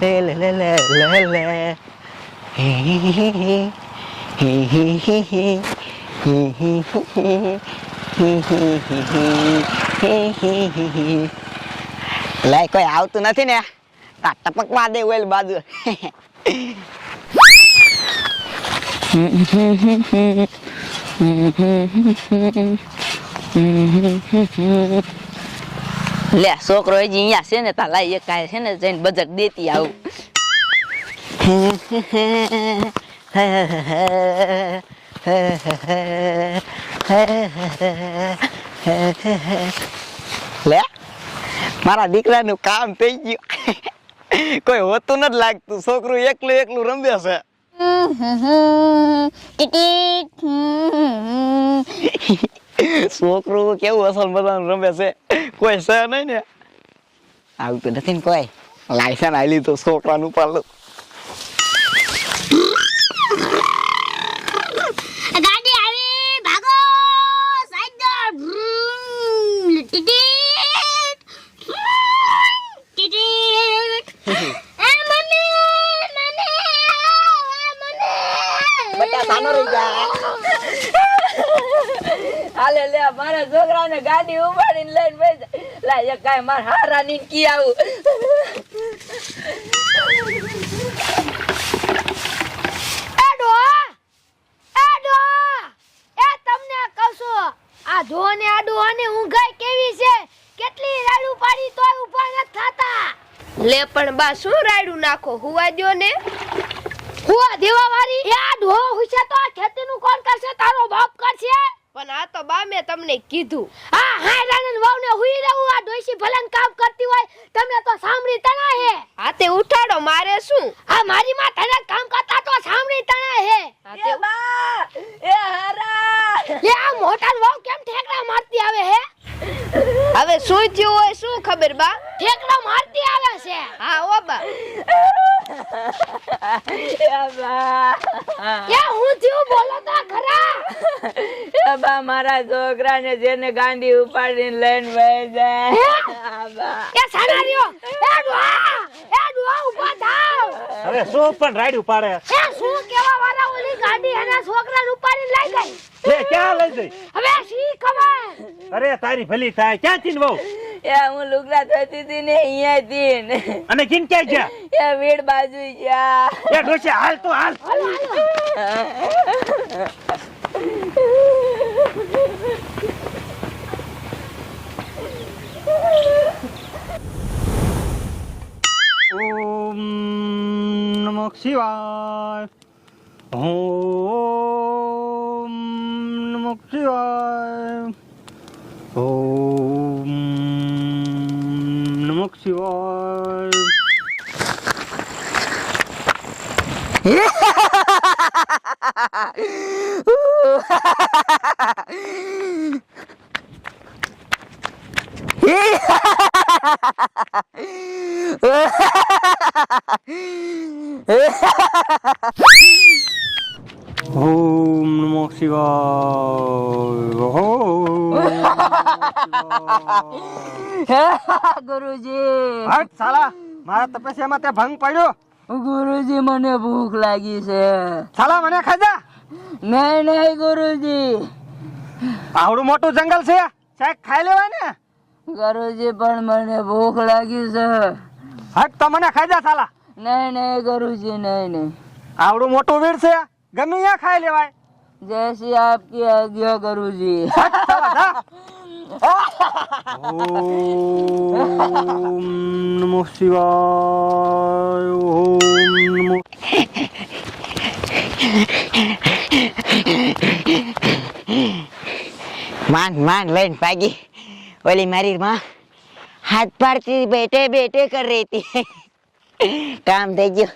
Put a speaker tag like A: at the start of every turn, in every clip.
A: લે લે લે લે લે લે હે હે હે હે હે હે હે હે લે કોઈ આવતું નથી ને ટપક માં દે ઓલ બાજુ
B: લે છોકરો હજી અહીંયા છે ને તા લાઈ એક કાંઈ છે ને જઈને બજક દેતી આવું
A: લે મારા દીકરાનું કામ થઈ ગયું કોઈ હોતું નથી લાગતું છોકરું એકલું એકલું રમે છે છોકરું કેવું અસલ મજાનું રમે છે કોઈ છે નહીં ને આવતું નથી ને કોઈ લાયસન્સ આલી તો છોકરાનું પાલું
C: ગાડી આવી ભાગો સાઈડ ટીટીટ ટીટીટ એ મમ્મી
A: બટા સાનો રહી જા
B: હાલે લે મારા છોકરાને ગાડી ઉપાડીને લઈને બેસ લા એક કાંઈ માર હારા ની કી આવું
D: લે પણ બા શું રાયડું નાખો હુવા દ્યો ને
C: હુઆ દેવા વાળી એ આ ડો હુશે તો આ ખેતીનું કોણ કરશે તારો બાપ કરશે
D: પણ આ તો બા મેં તમને કીધું
C: હા હા રાનન વાવને હુઈ રહું આ ડોશી ભલન કામ કરતી હોય તમે તો સાંભળી તણા હે
D: આ તે ઉઠાડો મારે શું
C: આ મારી માં તને કામ કરતા તો સાંભળી તણા હે
D: આ તે
B: બા એ હારા
C: લે આ મોટા વાવ કેમ ઠેકડા મારતી આવે હે
D: હવે શું થયું હોય શું ખબર બા
C: ઠેકડા મારતી આવે છે
D: હા ઓ બા
B: એ બા
C: એ હું થયું બોલો તો ખરા
B: એ બા મારા છોકરાને જેને ગાંડી ઉપાડીને લઈને વહી જાય બા
C: એ સાના રહ્યો એ ડોહા ઊભા થાવ
E: અરે શું પણ રાઈડ પાડે
C: એ શું કેવા વાળા ઓલી ગાડી એના છોકરાને ઉપાડીને લઈ ગઈ
E: લે ક્યાં લઈ જઈ
C: હવે શી ખબર
E: અરે તારી ભલી થાય ક્યાં ચીન બહુ
B: એ હું લુગડા ધોતી હતી ને અહીંયાથી ને
E: અને કિન ક્યાં ગયા
B: એ વીડ બાજુ ગયા
E: એ ડોશી હાલ તો હાલ ઓમ નમઃ શિવાય ઓમ નમઃ શિવાય ઓમ નમઃ શિવાય ઓમ નમઃ શિવાય
B: ગુરુજી
E: હટ સાલા મારા તપસ્યામાં તે ભંગ પડ્યો
B: ગુરુજી મને ભૂખ લાગી છે
E: સાલા મને ખાધા
B: નહીં નહીં ગુરુજી
E: આવડું મોટું જંગલ છે શાક ખાઈ લેવાય ને
B: ગુરુજી પણ મને ભૂખ લાગી છે
E: હટ તો મને ખાધા સાલા
B: નહીં નહીં ગુરુજી નહીં નહીં
E: આવડું મોટું વીડ છે ગમે ત્યાં ખાઈ લેવાય
B: जैसी आपकी आज्ञा गुरुजी
E: હટ સાલા જા ઓમ નમઃ શિવાય ઓમ નમઃ
A: मान लैंड पागी ओली मारी माँ हाथ पाड़ती बैठे बैठे कर रही थी काम થઈ ગયું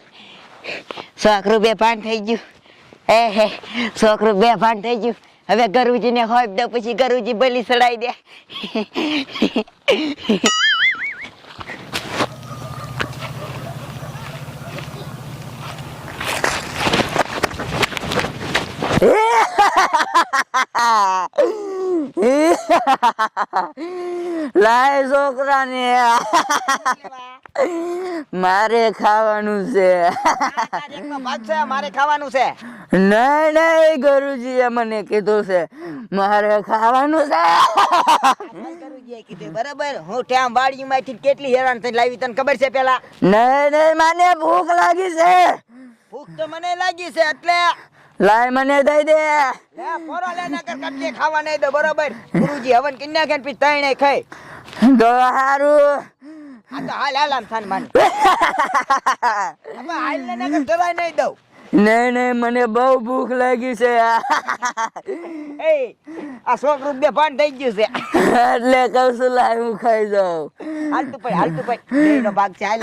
A: 100 રૂપિયા પાન થઈ ગયું હે 100 રૂપિયા પાન થઈ ગયું હવે ગરુજીને હોપ દો પછી ગરુજી બલી સડાઈ દે લાય છોકરાને મારે ખાવાનું છે
E: મારે ખાવાનું છે
A: નહીં નહીં ગુરુજીએ મને કીધું છે મારે ખાવાનું છે
F: ગુરુજીએ કીધું બરાબર હું ત્યાં વાડીમાંથી કેટલી હેરાન થઈ લાવી તને ખબર છે પેલા
A: નહીં નહીં મને ભૂખ લાગી છે
F: ભૂખ તો મને લાગી છે એટલે
A: લાય મને દઈ દે
F: લે પોરો લે નકર કટલી ખાવા નહીં દો બરાબર ગુરુજી હવન કિન નાખે ને પછી તઈને ખાઈ
A: તો હારું
F: આ તો હાલ આમ થાન માન હવે હાલ ને નકર ડરાય નહીં દઉં
A: નહીં નહીં મને બહુ ભૂખ લાગી છે
F: એ આ 100 રૂપિયા ભાન થઈ ગયું છે
A: એટલે કહું છું લાય હું ખાઈ જાઉં
F: હાલતું ભાઈ એનો ભાગ છે હાલ